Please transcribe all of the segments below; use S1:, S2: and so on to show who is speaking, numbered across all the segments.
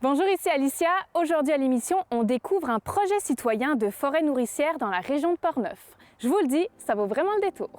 S1: Bonjour, ici Alicia. Aujourd'hui à l'émission, on découvre un projet citoyen de forêt nourricière dans la région de Portneuf. Je vous le dis, ça vaut vraiment le détour.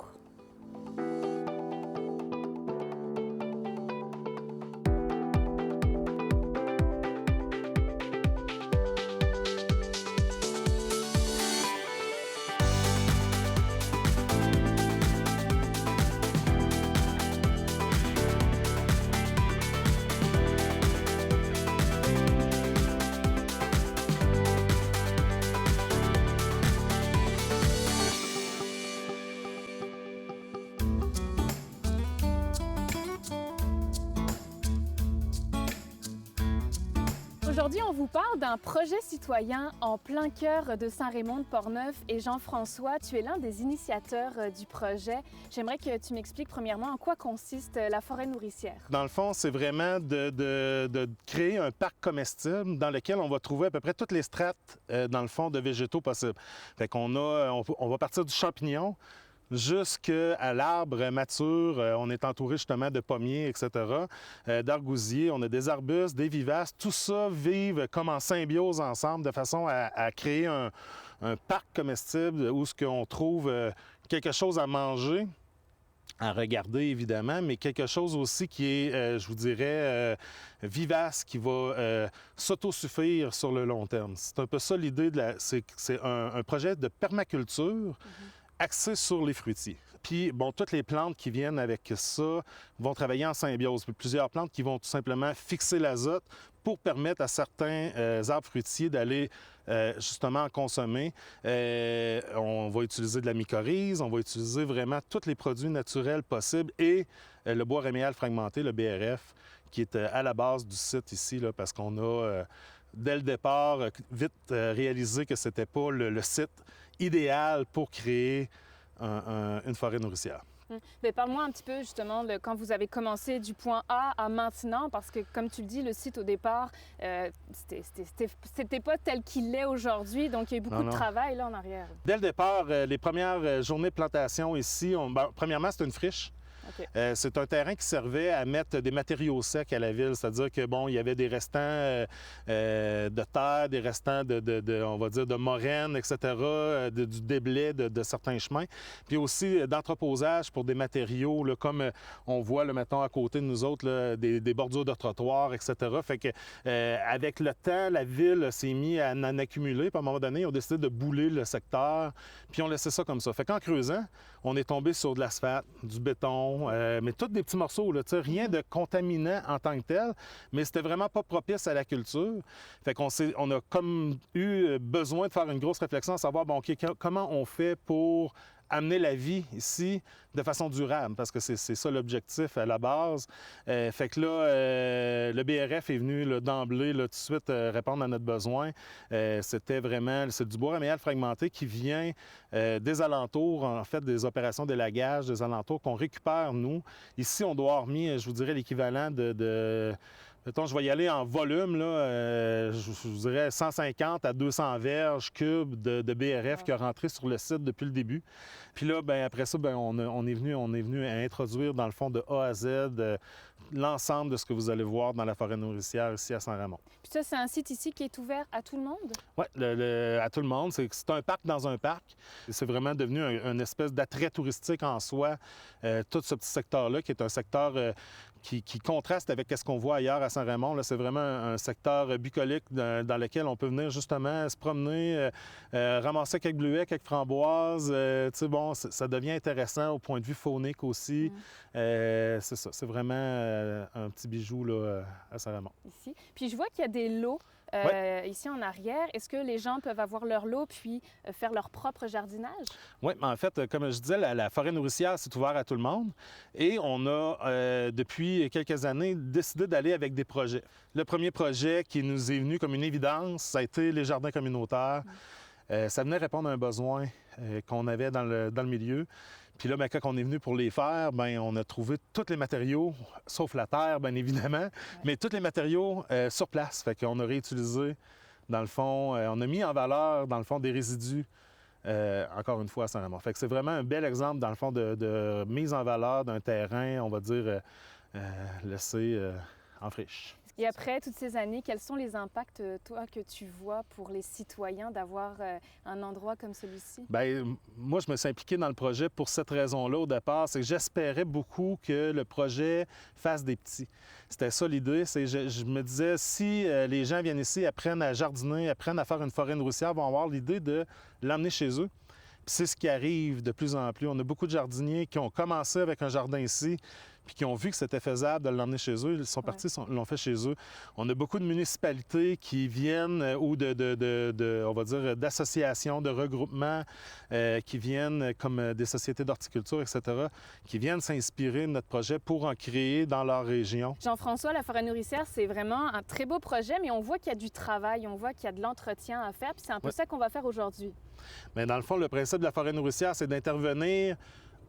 S1: Aujourd'hui, on vous parle d'un projet citoyen en plein cœur de Saint-Raymond-de-Portneuf. Et Jean-François, tu es l'un des initiateurs du projet. J'aimerais que tu m'expliques premièrement en quoi consiste la forêt nourricière.
S2: Dans le fond, c'est vraiment de créer un parc comestible dans lequel on va trouver à peu près toutes les strates, dans le fond, de végétaux possibles. Fait qu'on on va partir du champignon jusqu'à l'arbre mature. On est entouré justement de pommiers, etc., d'argousiers. On a des arbustes, des vivaces. Tout ça vivent comme en symbiose ensemble de façon à créer un parc comestible où ce qu'on trouve quelque chose à manger, à regarder évidemment, mais quelque chose aussi qui est, je vous dirais, vivace, qui va s'autosuffire sur le long terme. C'est un peu ça l'idée, c'est un projet de permaculture axé sur les fruitiers. Puis, bon, toutes les plantes qui viennent avec ça vont travailler en symbiose. Puis plusieurs plantes qui vont tout simplement fixer l'azote pour permettre à certains arbres fruitiers d'aller justement en consommer. On va utiliser de la mycorhize, on va utiliser vraiment tous les produits naturels possibles et le bois réméal fragmenté, le BRF, qui est à la base du site ici, là, parce qu'on a, dès le départ, vite réalisé que ce n'était pas le site idéal pour créer une forêt nourricière.
S1: Parle-moi un petit peu justement de quand vous avez commencé du point A à maintenant, parce que comme tu le dis, le site au départ, c'était pas tel qu'il est aujourd'hui, donc il y a eu beaucoup de travail là en arrière.
S2: Dès le départ, les premières journées de plantation ici, premièrement, c'était une friche. Okay. C'est un terrain qui servait à mettre des matériaux secs à la ville, c'est-à-dire que bon, il y avait des restants de terre, des restants on va dire, de moraine, etc., du déblai de certains chemins, puis aussi d'entreposage pour des matériaux, là, comme on voit, là, mettons, à côté de nous autres, là, des bordures de trottoirs, etc. Fait que avec le temps, la ville s'est mise à en accumuler, puis à un moment donné, ils ont décidé de bouler le secteur, puis on laissait ça comme ça. Fait qu'en creusant, on est tombé sur de l'asphalte, du béton, mais tous des petits morceaux, là, rien de contaminant en tant que tel, mais c'était vraiment pas propice à la culture. Fait qu'on a comme eu besoin de faire une grosse réflexion à savoir, bon, OK, comment on fait pour amener la vie ici de façon durable, parce que c'est ça l'objectif à la base. Fait que là, le BRF est venu d'emblée, tout de suite, répondre à notre besoin. C'était vraiment, c'est du bois réméal fragmenté qui vient des alentours, en fait, des opérations d'élagage des alentours qu'on récupère, nous. Ici, on doit avoir mis, je vous dirais, l'équivalent mettons, je vais y aller en volume, là, je vous dirais 150 à 200 verges cubes de BRF qui a rentré sur le site depuis le début. Puis là, après ça, on est venu à introduire, dans le fond, de A à Z, l'ensemble de ce que vous allez voir dans la forêt nourricière ici à Saint-Raymond.
S1: Puis ça, c'est un site ici qui est ouvert à tout le monde?
S2: Oui, à tout le monde. C'est un parc dans un parc. C'est vraiment devenu une espèce d'attrait touristique en soi, tout ce petit secteur-là, qui est un secteur qui contraste avec ce qu'on voit ailleurs à Saint-Raymond. C'est vraiment un secteur bucolique dans lequel on peut venir justement se promener, ramasser quelques bleuets, quelques framboises. Bon, ça devient intéressant au point de vue faunique aussi. C'est ça, c'est vraiment un petit bijou là, à Saint-Raymond.
S1: Ici. Puis je vois qu'il y a des lots ici en arrière. Est-ce que les gens peuvent avoir leur lot puis faire leur propre jardinage? Oui,
S2: en fait, comme je disais, la forêt nourricière, c'est ouvert à tout le monde. Et on a, depuis quelques années, décidé d'aller avec des projets. Le premier projet qui nous est venu comme une évidence, ça a été les jardins communautaires. Ça venait répondre à un besoin qu'on avait dans le milieu. Puis là, quand on est venu pour les faire, on a trouvé tous les matériaux, sauf la terre, bien évidemment, mais tous les matériaux sur place. Fait qu'on a réutilisé, dans le fond, on a mis en valeur, dans le fond, des résidus, encore une fois, à Saint-Raymond. Fait que c'est vraiment un bel exemple, dans le fond, de mise en valeur d'un terrain, on va dire, laissé en friche.
S1: Et après toutes ces années, quels sont les impacts, toi, que tu vois pour les citoyens d'avoir un endroit comme celui-ci?
S2: Bien, moi, je me suis impliqué dans le projet pour cette raison-là au départ. C'est que j'espérais beaucoup que le projet fasse des petits. C'était ça l'idée. Je me disais, si les gens viennent ici, apprennent à jardiner, apprennent à faire une forêt nourricière, vont avoir l'idée de l'emmener chez eux. Puis c'est ce qui arrive de plus en plus. On a beaucoup de jardiniers qui ont commencé avec un jardin ici, puis qui ont vu que c'était faisable de l'emmener chez eux. Ils sont partis, l'ont fait chez eux. On a beaucoup de municipalités qui viennent, ou on va dire, d'associations, de regroupements qui viennent, comme des sociétés d'horticulture, etc., qui viennent s'inspirer de notre projet pour en créer dans leur région.
S1: Jean-François, la forêt nourricière, c'est vraiment un très beau projet, mais on voit qu'il y a du travail, on voit qu'il y a de l'entretien à faire, puis c'est un peu ça qu'on va faire aujourd'hui.
S2: Bien, dans le fond, le principe de la forêt nourricière, c'est d'intervenir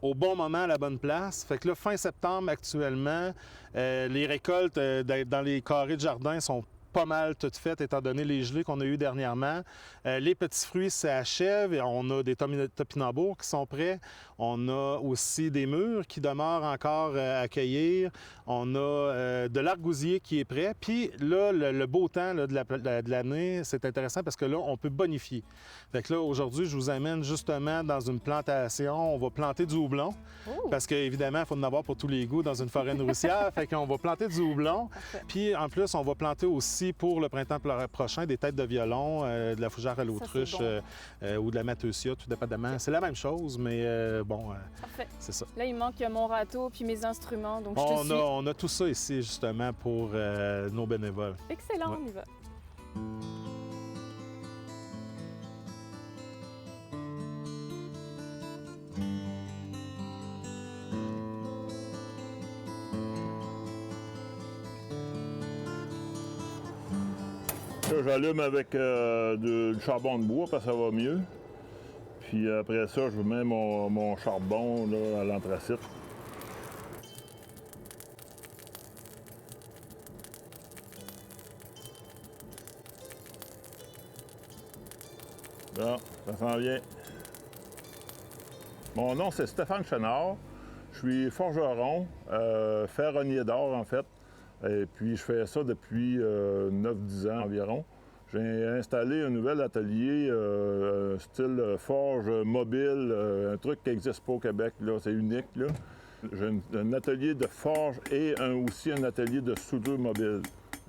S2: au bon moment, à la bonne place. Fait que là, fin septembre, actuellement, les récoltes dans les carrés de jardin sont pas mal toutes faites, étant donné les gelées qu'on a eues dernièrement. Les petits fruits s'achèvent et on a des topinambours qui sont prêts. On a aussi des mûres qui demeurent encore à cueillir. On a de l'argousier qui est prêt. Puis là, le beau temps là, de l'année, c'est intéressant parce que là, on peut bonifier. Fait que là, aujourd'hui, je vous amène justement dans une plantation. On va planter du houblon. Parce qu'évidemment, il faut en avoir pour tous les goûts dans une forêt nourricière. Fait qu'on va planter du houblon. Puis en plus, on va planter aussi pour le printemps prochain des têtes de violon, de la fougère à l'autruche ou de la mateusia, tout dépendamment. C'est la même chose, mais c'est ça.
S1: Là, il manque mon râteau puis mes instruments, donc
S2: on a tout ça ici, justement, pour nos bénévoles.
S1: Excellent, on y va.
S3: Là, j'allume avec du charbon de bois parce que ça va mieux. Puis après ça, je mets mon charbon là, à l'anthracite. Bon, ça s'en vient. Mon nom, c'est Stéphane Chenard. Je suis forgeron, ferronnier d'or en fait. Et puis, je fais ça depuis 9-10 ans environ. J'ai installé un nouvel atelier, style forge mobile, un truc qui n'existe pas au Québec, là, c'est unique. J'ai un atelier de forge et aussi un atelier de soudure mobile.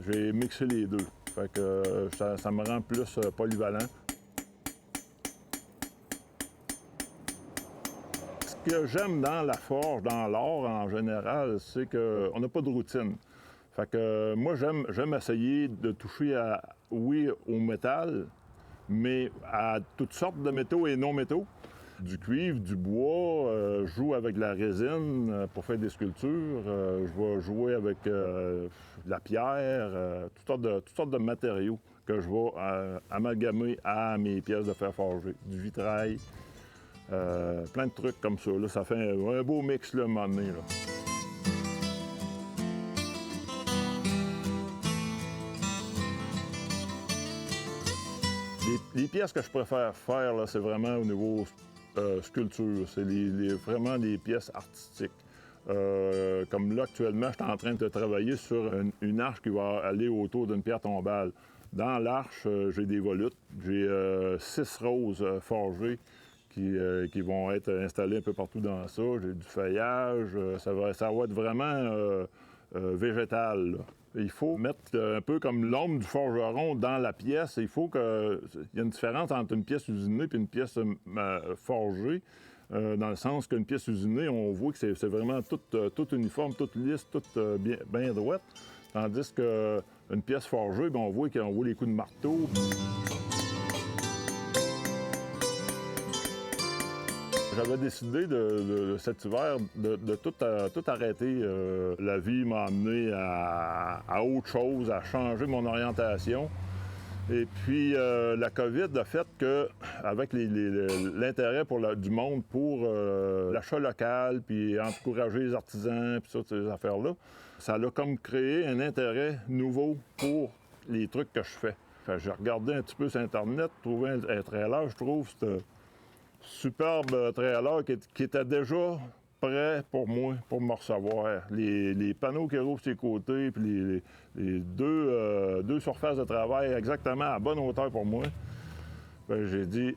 S3: J'ai mixé les deux, fait que ça me rend plus polyvalent. Ce que j'aime dans la forge, dans l'art en général, c'est qu'on n'a pas de routine. Fait que moi, j'aime essayer de toucher, au métal, mais à toutes sortes de métaux et non-métaux. Du cuivre, du bois, je joue avec de la résine pour faire des sculptures. Je vais jouer avec de la pierre, toutes sortes de matériaux que je vais amalgamer à mes pièces de fer forgé. Du vitrail, plein de trucs comme ça. Là, ça fait un beau mix, là, à un moment donné, là. Les pièces que je préfère faire, là, c'est vraiment au niveau sculpture. C'est vraiment des pièces artistiques. Comme là, actuellement, je suis en train de travailler sur une arche qui va aller autour d'une pierre tombale. Dans l'arche, j'ai des volutes. J'ai 6 roses forgées qui vont être installées un peu partout dans ça. J'ai du feuillage. Ça va être vraiment végétal, là. Il faut mettre un peu comme l'ombre du forgeron dans la pièce. Il faut qu'il y ait une différence entre une pièce usinée et une pièce forgée, dans le sens qu'une pièce usinée, on voit que c'est vraiment toute uniforme, toute lisse, toute bien droite. Tandis qu'une pièce forgée, bien, on voit les coups de marteau. J'avais décidé cet hiver de tout arrêter. La vie m'a amené à autre chose, à changer mon orientation. Et puis, la COVID a fait qu'avec l'intérêt du monde pour l'achat local, puis encourager les artisans, puis ces affaires-là, ça a comme créé un intérêt nouveau pour les trucs que je fais. J'ai regardé un petit peu sur Internet, trouvé un trailer, je trouve, superbe trailer qui était déjà prêts pour moi, pour me recevoir. Les panneaux qui roulent sur les côtés, puis les deux surfaces de travail exactement à bonne hauteur pour moi. Ben, j'ai dit,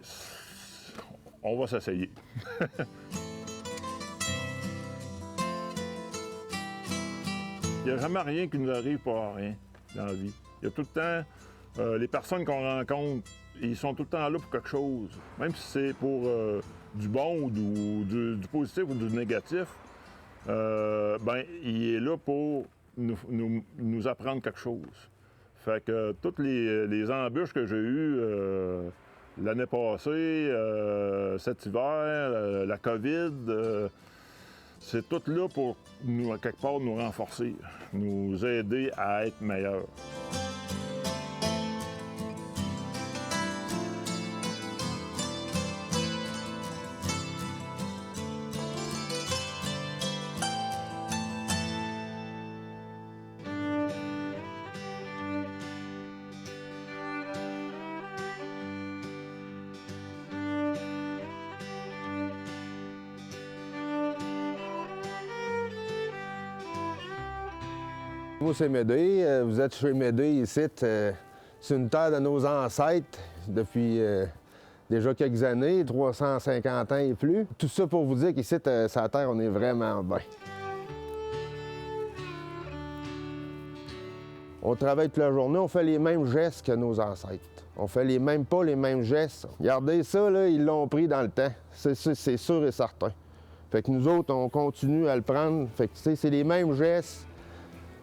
S3: on va s'essayer. Il n'y a jamais rien qui nous arrive pour rien dans la vie. Il y a tout le temps, les personnes qu'on rencontre, ils sont tout le temps là pour quelque chose. Même si c'est pour du bon ou du positif ou du négatif, ben, il est là pour nous apprendre quelque chose. Fait que toutes les embûches que j'ai eues l'année passée, cet hiver, la COVID, c'est tout là pour, à quelque part, nous renforcer, nous aider à être meilleurs.
S4: Moi, c'est Médée. Vous êtes chez Médée ici. C'est une terre de nos ancêtres depuis déjà quelques années, 350 ans et plus. Tout ça pour vous dire qu'ici, sur la terre, on est vraiment bien. On travaille toute la journée, on fait les mêmes gestes que nos ancêtres. On fait les mêmes pas, les mêmes gestes. Regardez ça, là, ils l'ont pris dans le temps. C'est sûr et certain. Fait que nous autres, on continue à le prendre. Fait que, tu sais, c'est les mêmes gestes.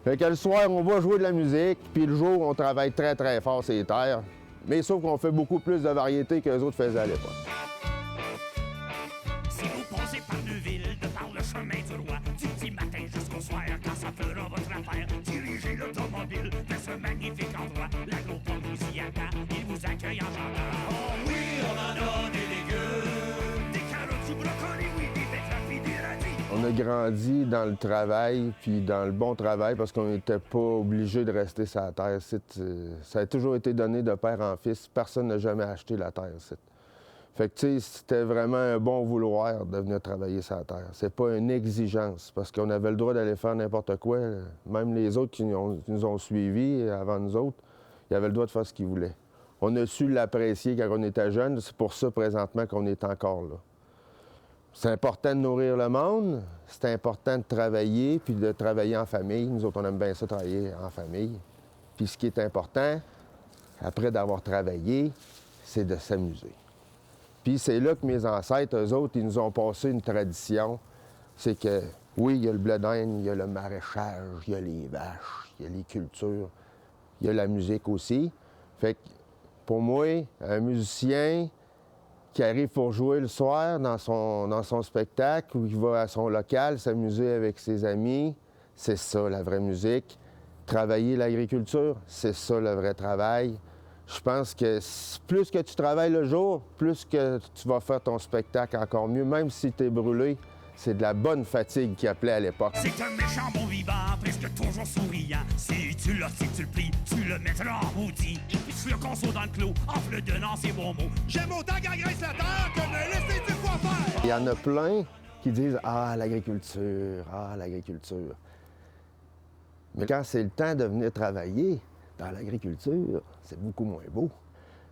S4: Fait que le soir, on va jouer de la musique, puis le jour, on travaille très, très fort sur les terres. Mais sauf qu'on fait beaucoup plus de variétés que les autres faisaient à l'époque.
S5: Si vous passez par Neuville, de par le chemin du roi, du petit matin jusqu'au soir, quand ça fera votre affaire, dirigez l'automobile vers ce magnifique endroit. L'agropole vous y attend, il vous accueille en gendarme. Oh oui, on en a des légumes, des carottes, du brocoli, oui, des betteraves, puis des radis.
S4: On a grandi dans le travail, puis dans le bon travail, parce qu'on n'était pas obligé de rester sur la terre. Ça a toujours été donné de père en fils. Personne n'a jamais acheté la terre. Fait que, tu sais, c'était vraiment un bon vouloir de venir travailler sur la terre. C'est pas une exigence, parce qu'on avait le droit d'aller faire n'importe quoi. Même les autres qui nous ont suivis avant nous autres, ils avaient le droit de faire ce qu'ils voulaient. On a su l'apprécier quand on était jeune. C'est pour ça, présentement, qu'on est encore là. C'est important de nourrir le monde, c'est important de travailler, puis de travailler en famille. Nous autres, on aime bien ça, travailler en famille. Puis ce qui est important, après d'avoir travaillé, c'est de s'amuser. Puis c'est là que mes ancêtres, eux autres, ils nous ont passé une tradition. C'est que, oui, il y a le blé d'Inde, il y a le maraîchage, il y a les vaches, il y a les cultures, il y a la musique aussi. Fait que, pour moi, un musicien qui arrive pour jouer le soir dans son spectacle ou qui va à son local s'amuser avec ses amis, c'est ça la vraie musique. Travailler l'agriculture, c'est ça le vrai travail. Je pense que plus que tu travailles le jour, plus que tu vas faire ton spectacle encore mieux, même si tu es brûlé. C'est de la bonne fatigue qui appelait à l'époque.
S5: C'est un méchant bon vivant, presque toujours souriant. Si tu le plies, tu le mettras en maudit. Il pisse le conso dans le clos, en le donnant ses bons mots. J'aime autant qu'agresse la terre que me laisser dire quoi faire.
S4: Il y en a plein qui disent « Ah, l'agriculture, ah, l'agriculture ». Mais quand c'est le temps de venir travailler dans l'agriculture, c'est beaucoup moins beau.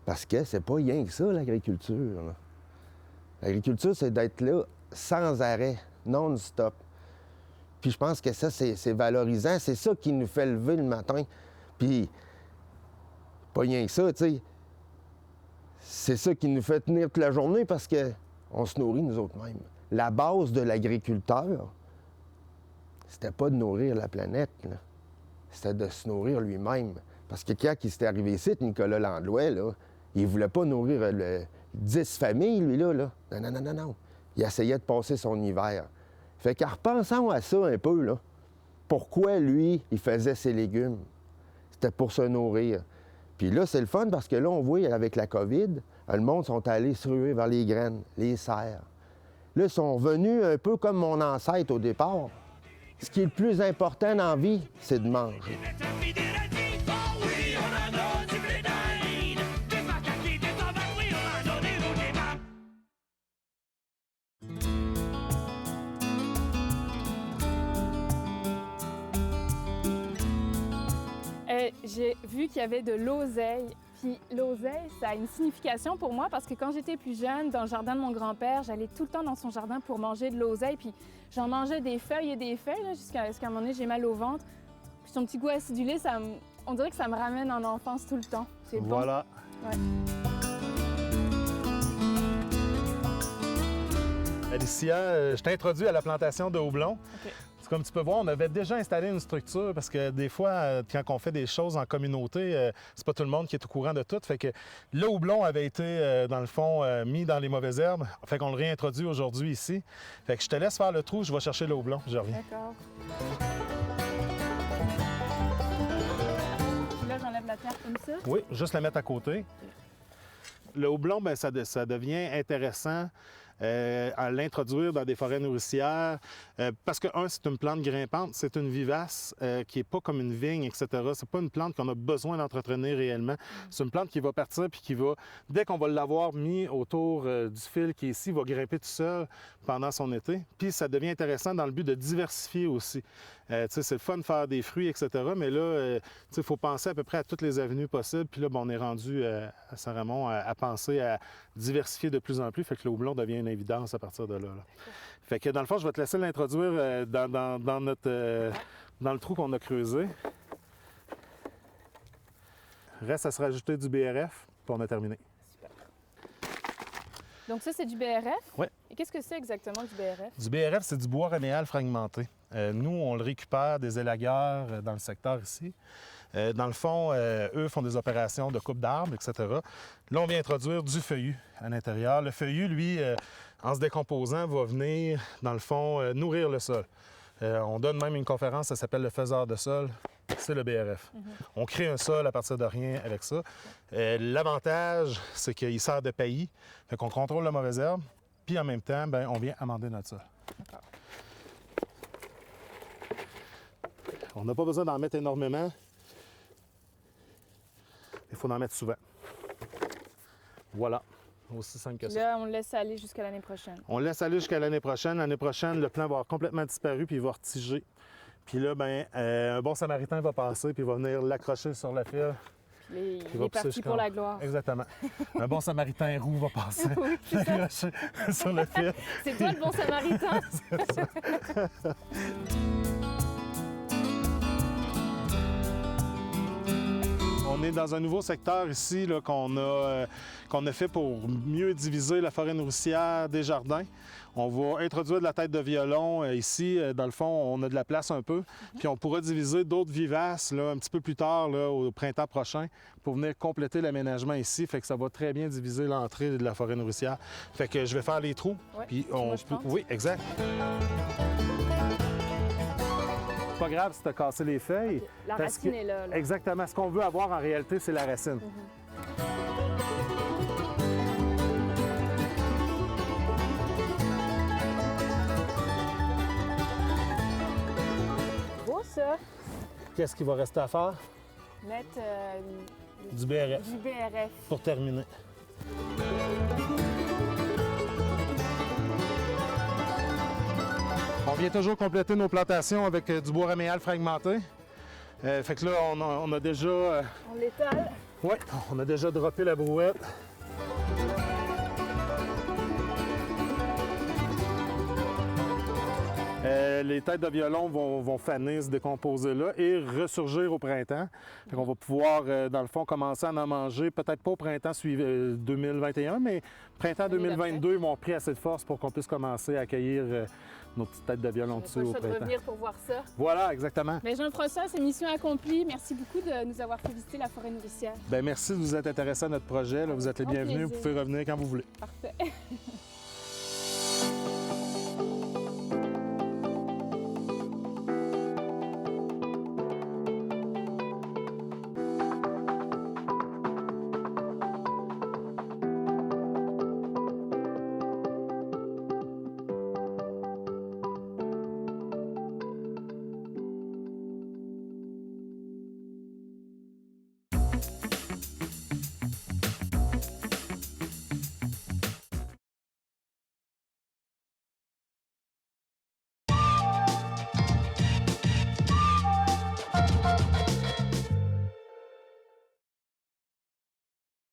S4: Parce que c'est pas rien que ça, l'agriculture. L'agriculture, c'est d'être là sans arrêt, non-stop. Puis je pense que ça, c'est valorisant. C'est ça qui nous fait lever le matin. Puis, pas rien que ça, tu sais. C'est ça qui nous fait tenir toute la journée parce qu'on se nourrit nous autres mêmes. La base de l'agriculteur, c'était pas de nourrir la planète, là. C'était de se nourrir lui-même. Parce que quand il s'était arrivé ici, Nicolas Landlouet, là, il voulait pas nourrir 10 familles, lui, là. Non. Il essayait de passer son hiver. Fait qu'en repensant à ça un peu, là, pourquoi, lui, il faisait ses légumes? C'était pour se nourrir. Puis là, c'est le fun parce que là, on voit, avec la COVID, le monde sont allés se ruer vers les graines, les serres. Là, ils sont venus un peu comme mon ancêtre au départ. Ce qui est le plus important dans la vie, c'est de manger.
S1: j'ai vu qu'il y avait de l'oseille. Puis l'oseille, ça a une signification pour moi parce que quand j'étais plus jeune, dans le jardin de mon grand-père, j'allais tout le temps dans son jardin pour manger de l'oseille. Puis j'en mangeais des feuilles et des feuilles là, jusqu'à ce qu'à un moment donné, j'ai mal au ventre. Puis son petit goût acidulé, on dirait que ça me ramène en enfance tout le temps. C'est bon.
S2: Voilà.
S1: Ouais.
S2: Alicia, je t'introduis à la plantation de houblon.
S1: OK.
S2: Comme tu peux voir, on avait déjà installé une structure parce que des fois, quand on fait des choses en communauté, c'est pas tout le monde qui est au courant de tout. Fait que le houblon avait été, dans le fond, mis dans les mauvaises herbes. Fait qu'on le réintroduit aujourd'hui ici. Fait que je te laisse faire le trou, je vais chercher le houblon, je reviens.
S1: D'accord. Là, j'enlève la terre comme ça.
S2: Oui, juste la mettre à côté. Le houblon, bien, ça devient intéressant à l'introduire dans des forêts nourricières parce que, c'est une plante grimpante, c'est une vivace qui n'est pas comme une vigne, etc. C'est pas une plante qu'on a besoin d'entretenir réellement. C'est une plante qui va partir puis qui va, dès qu'on va l'avoir mis autour du fil qui est ici, va grimper tout seul pendant son été. Puis ça devient intéressant dans le but de diversifier aussi. C'est le fun de faire des fruits, etc. Mais là, il faut penser à peu près à toutes les avenues possibles. Puis là, on est rendu à Saint-Raymond à penser à diversifier de plus en plus. Fait que le houblon devient une évidence à partir de là. Fait que dans le fond, je vais te laisser l'introduire dans le trou qu'on a creusé. Reste à se rajouter du BRF, puis on a terminé.
S1: Super. Donc ça, c'est du BRF?
S2: Oui.
S1: Et qu'est-ce que c'est exactement du BRF?
S2: Du BRF, c'est du bois réméal fragmenté. Nous, on le récupère des élagueurs dans le secteur ici. Dans le fond, eux font des opérations de coupe d'arbres, etc. Là, on vient introduire du feuillu à l'intérieur. Le feuillu, lui, en se décomposant, va venir, dans le fond, nourrir le sol. On donne même une conférence, ça s'appelle le faiseur de sol. C'est le BRF. On crée un sol à partir de rien avec ça. L'avantage, c'est qu'il sert de paillis. Fait qu'on contrôle la mauvaise herbe. Puis en même temps, bien, on vient amender notre sol.
S1: D'accord.
S2: On n'a pas besoin d'en mettre énormément. Il faut en mettre souvent. Voilà. Aussi simple que ça.
S1: Là, on le laisse aller jusqu'à l'année prochaine.
S2: On le laisse aller jusqu'à l'année prochaine. L'année prochaine, le plant va avoir complètement disparu puis il va retiger. Puis là, ben, un bon samaritain va passer puis il va venir l'accrocher sur la file.
S1: Il
S2: va
S1: est parti
S2: pousser
S1: pour la gloire.
S2: Exactement. Un bon samaritain roux va passer,
S1: Oui, c'est ça.
S2: l'accrocher sur le fil.
S1: C'est toi le bon samaritain?
S2: On est dans un nouveau secteur ici là, qu'on a fait pour mieux diviser la forêt nourricière des jardins. On va introduire de la tête de violon ici. Dans le fond, on a de la place un peu. Puis on pourra diviser d'autres vivaces là, un petit peu plus tard, là, au printemps prochain, pour venir compléter l'aménagement ici. Fait que ça va très bien diviser l'entrée de la forêt nourricière. Fait que je vais faire les trous.
S1: Ouais.
S2: Puis
S1: Moi, je plante.
S2: Oui, exact. Pas grave si tu as cassé les feuilles.
S1: La
S2: parce
S1: racine
S2: que-
S1: est là.
S2: Exactement. Ce qu'on veut avoir en réalité, c'est la racine.
S1: Beau ça.
S2: Qu'est-ce qu'il va rester à faire?
S1: Mettre
S2: Du BRF
S1: du BRF.
S2: pour terminer. On vient toujours compléter nos plantations avec du bois raméal fragmenté. Fait que là, on a déjà...
S1: On l'étale.
S2: ouais, on a déjà droppé la brouette. Les têtes de violon vont faner, se décomposer là et ressurgir au printemps. Fait qu'on va pouvoir, dans le fond, commencer à en manger, peut-être pas au printemps 2021, mais printemps 2022, ils vont pris assez de force pour qu'on puisse commencer à accueillir nos petites têtes de violon dessus
S1: On
S2: au
S1: va
S2: printemps.
S1: revenir pour voir ça.
S2: Voilà, exactement.
S1: Mais Jean-François, c'est mission accomplie. Merci beaucoup de nous avoir fait visiter la forêt nourricière.
S2: Bien, merci de vous être intéressé à notre projet. Là, vous êtes les
S1: Au
S2: bienvenus. Vous
S1: plaisir.
S2: pouvez revenir quand vous voulez.
S1: Parfait.